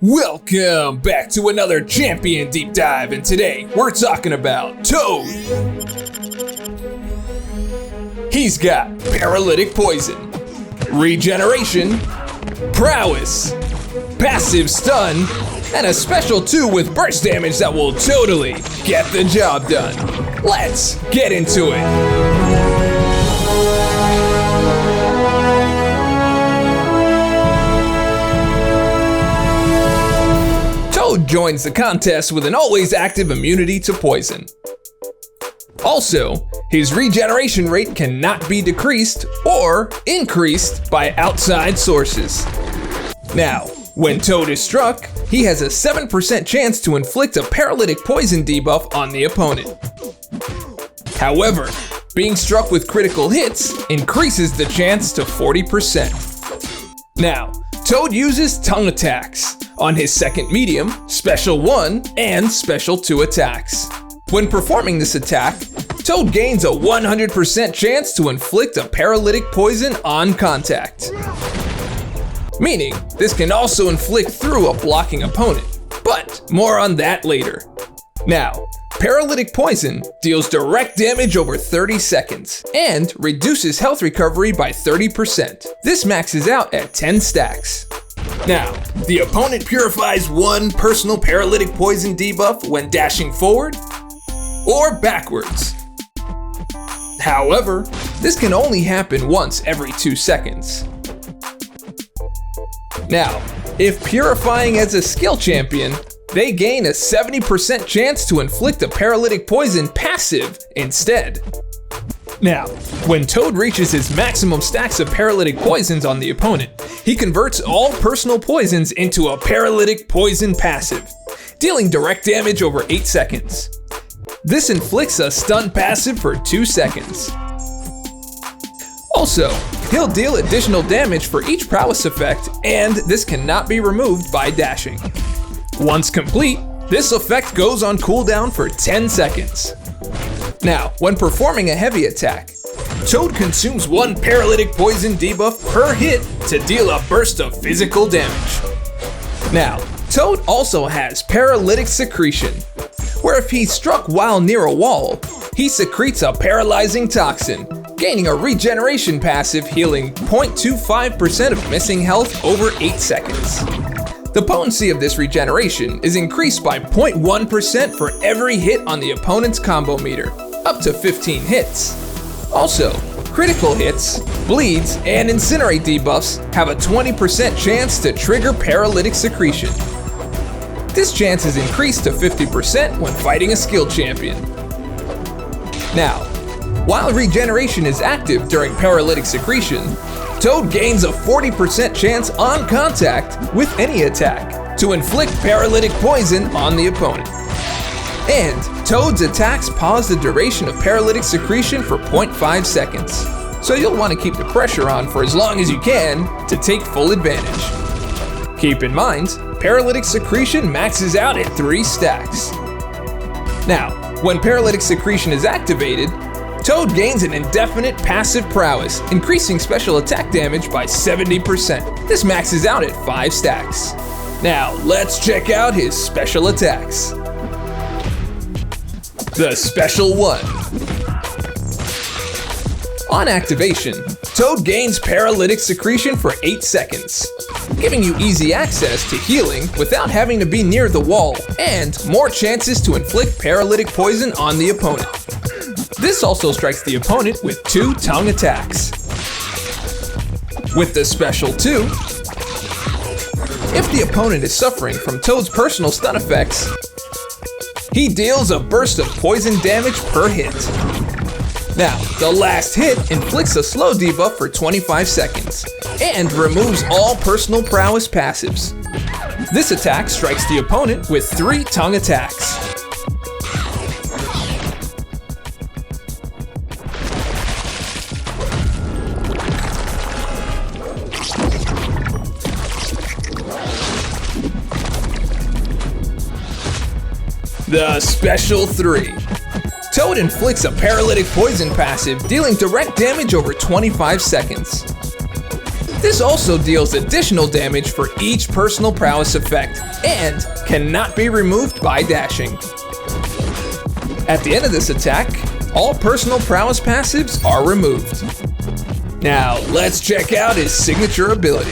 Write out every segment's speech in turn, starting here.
Welcome back to another Champion Deep Dive, and today we're talking about Toad. He's got Paralytic Poison, Regeneration, Prowess, Passive Stun, and a special 2 with burst damage that will totally get the job done. Let's get into it. Toad joins the contest with an always active immunity to poison. Also, his regeneration rate cannot be decreased or increased by outside sources. Now, when Toad is struck, he has a 7% chance to inflict a paralytic poison debuff on the opponent. However, being struck with critical hits increases the chance to 40%. Now, Toad uses tongue attacks on his second medium, special 1, and special 2 attacks. When performing this attack, Toad gains a 100% chance to inflict a paralytic poison on contact. Meaning, this can also inflict through a blocking opponent, but more on that later. Now, paralytic poison deals direct damage over 30 seconds and reduces health recovery by 30%. This maxes out at 10 stacks. Now, the opponent purifies 1 personal paralytic poison debuff when dashing forward or backwards. However, this can only happen once every 2 seconds. Now, if purifying as a skill champion, they gain a 70% chance to inflict a paralytic poison passive instead. Now, when Toad reaches his maximum stacks of paralytic poisons on the opponent, he converts all personal poisons into a paralytic poison passive, dealing direct damage over 8 seconds. This inflicts a stun passive for 2 seconds. Also, he'll deal additional damage for each prowess effect, and this cannot be removed by dashing. Once complete, this effect goes on cooldown for 10 seconds. Now, when performing a heavy attack, Toad consumes 1 paralytic poison debuff per hit to deal a burst of physical damage. Now, Toad also has paralytic secretion, where if he's struck while near a wall, he secretes a paralyzing toxin, gaining a regeneration passive healing 0.25% of missing health over 8 seconds. The potency of this regeneration is increased by 0.1% for every hit on the opponent's combo meter, up to 15 hits. Also, critical hits, bleeds, and incinerate debuffs have a 20% chance to trigger paralytic secretion. This chance is increased to 50% when fighting a skill champion. Now, while regeneration is active during paralytic secretion, Toad gains a 40% chance on contact with any attack to inflict paralytic poison on the opponent. And Toad's attacks pause the duration of paralytic secretion for 0.5 seconds, so you'll want to keep the pressure on for as long as you can to take full advantage. Keep in mind, paralytic secretion maxes out at 3 stacks. Now, when paralytic secretion is activated, Toad gains an indefinite passive prowess, increasing special attack damage by 70%. This maxes out at 5 stacks. Now, let's check out his special attacks. The Special 1. On activation, Toad gains paralytic secretion for 8 seconds, giving you easy access to healing without having to be near the wall, and more chances to inflict paralytic poison on the opponent. This also strikes the opponent with 2 tongue attacks. With the Special 2, if the opponent is suffering from Toad's personal stun effects, he deals a burst of poison damage per hit. Now, the last hit inflicts a slow debuff for 25 seconds and removes all personal prowess passives. This attack strikes the opponent with 3 tongue attacks. The Special 3. Toad inflicts a paralytic poison passive, dealing direct damage over 25 seconds. This also deals additional damage for each personal prowess effect and cannot be removed by dashing. At the end of this attack, all personal prowess passives are removed. Now let's check out his signature ability.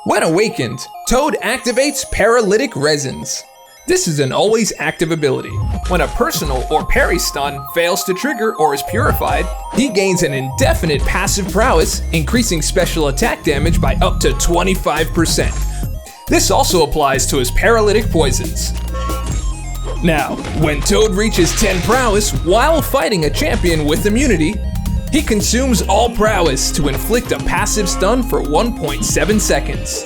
When awakened, Toad activates Paralytic Resins. This is an always active ability. When a personal or parry stun fails to trigger or is purified, he gains an indefinite passive prowess, increasing special attack damage by up to 25%. This also applies to his paralytic poisons. Now, when Toad reaches 10 prowess while fighting a champion with immunity, he consumes all prowess to inflict a passive stun for 1.7 seconds.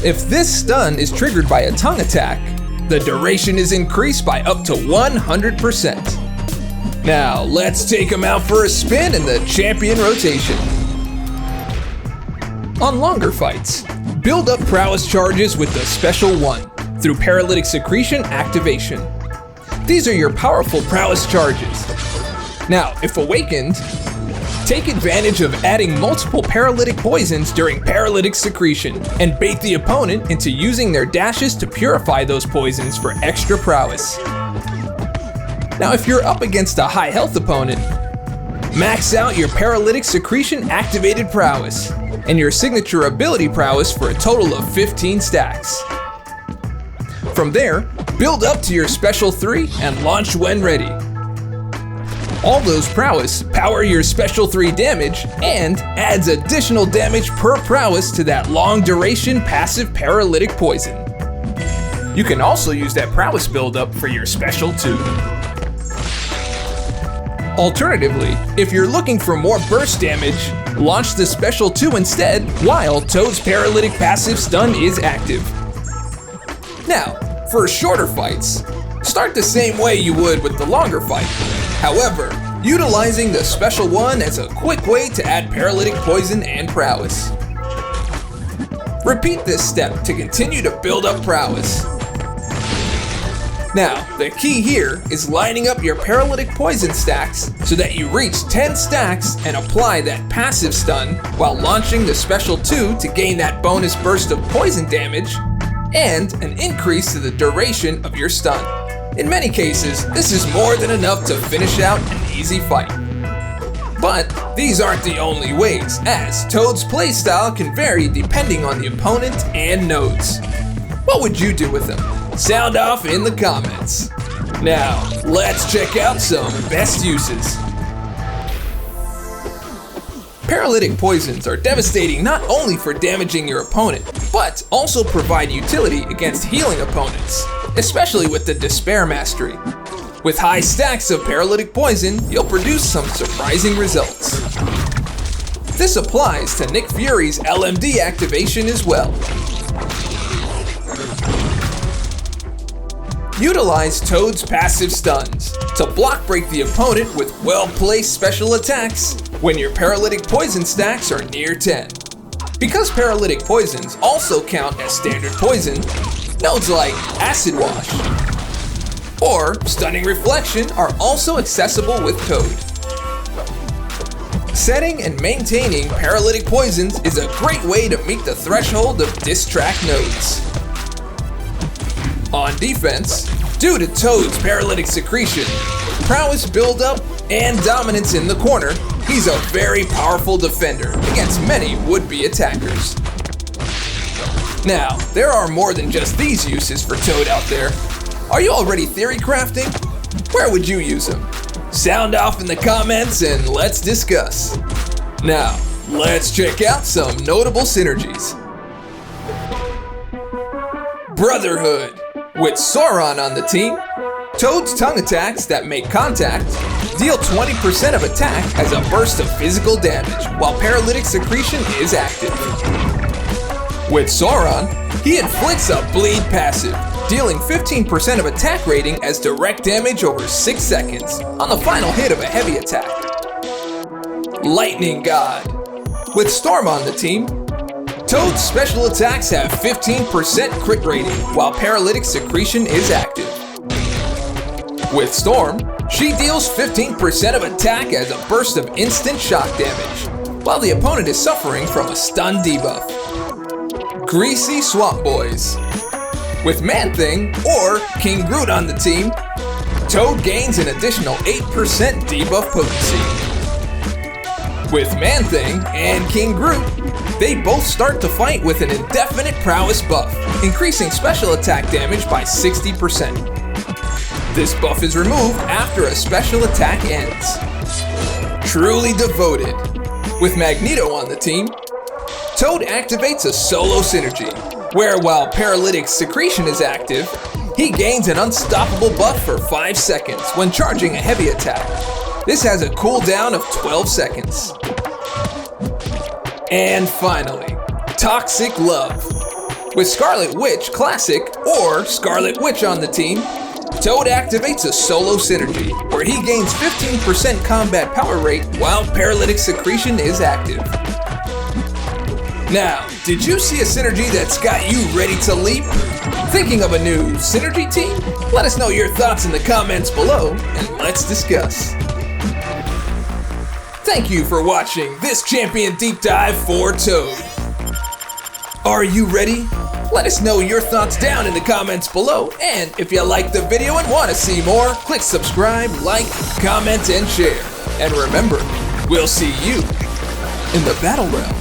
If this stun is triggered by a tongue attack, the duration is increased by up to 100%. Now, let's take him out for a spin in the champion rotation. On longer fights, build up prowess charges with the Special 1 through Paralytic Secretion activation. These are your powerful prowess charges. Now, if awakened, take advantage of adding multiple paralytic poisons during Paralytic Secretion and bait the opponent into using their dashes to purify those poisons for extra prowess. Now, if you're up against a high health opponent, max out your Paralytic Secretion activated prowess and your signature ability prowess for a total of 15 stacks. From there, build up to your Special 3 and launch when ready. All those prowess power your Special 3 damage and adds additional damage per prowess to that long duration passive paralytic poison. You can also use that prowess buildup for your Special 2. Alternatively, if you're looking for more burst damage, launch the Special 2 instead while Toad's paralytic passive stun is active. Now, for shorter fights, start the same way you would with the longer fight. However, utilizing the Special 1 as a quick way to add paralytic poison and prowess. Repeat this step to continue to build up prowess. Now, the key here is lining up your paralytic poison stacks so that you reach 10 stacks and apply that passive stun while launching the Special 2 to gain that bonus burst of poison damage and an increase to the duration of your stun. In many cases, this is more than enough to finish out an easy fight. But these aren't the only ways, as Toad's playstyle can vary depending on the opponent and nodes. What would you do with them? Sound off in the comments. Now, let's check out some best uses. Paralytic poisons are devastating not only for damaging your opponent, but also provide utility against healing opponents, especially with the Despair Mastery. With high stacks of paralytic poison, you'll produce some surprising results. This applies to Nick Fury's LMD activation as well. Utilize Toad's passive stuns to block break the opponent with well-placed special attacks when your paralytic poison stacks are near 10. Because paralytic poisons also count as standard poison, nodes like Acid Wash or Stunning Reflection are also accessible with Toad. Setting and maintaining paralytic poisons is a great way to meet the threshold of diss-track nodes. On defense, due to Toad's paralytic secretion, prowess buildup, and dominance in the corner, he's a very powerful defender against many would-be attackers. Now, there are more than just these uses for Toad out there. Are you already theory crafting? Where would you use him? Sound off in the comments and let's discuss. Now, let's check out some notable synergies. Brotherhood. With Sauron on the team, Toad's tongue attacks that make contact deal 20% of attack as a burst of physical damage, while paralytic secretion is active. With Sauron, he inflicts a bleed passive, dealing 15% of attack rating as direct damage over 6 seconds on the final hit of a heavy attack. Lightning God. With Storm on the team, Toad's special attacks have 15% crit rating, while paralytic secretion is active. With Storm, she deals 15% of attack as a burst of instant shock damage. while the opponent is suffering from a stun debuff. Greasy Swamp Boys. With Man-Thing or King Groot on the team, Toad gains an additional 8% debuff potency. With Man-Thing and King Groot, they both start to fight with an indefinite prowess buff, increasing special attack damage by 60%. This buff is removed after a special attack ends. Truly Devoted. With Magneto on the team, Toad activates a solo synergy, where while Paralytic's secretion is active, he gains an unstoppable buff for 5 seconds when charging a heavy attack. This has a cooldown of 12 seconds. And finally, Toxic Love. With Scarlet Witch Classic or Scarlet Witch on the team, Toad activates a solo synergy, where he gains 15% combat power rate while Paralytic secretion is active. Now, did you see a synergy that's got you ready to leap? Thinking of a new synergy team? Let us know your thoughts in the comments below, and let's discuss. Thank you for watching this Champion Deep Dive for Toad. Are you ready? Let us know your thoughts down in the comments below, and if you liked the video and want to see more, click subscribe, like, comment, and share. And remember, we'll see you in the Battle Realm.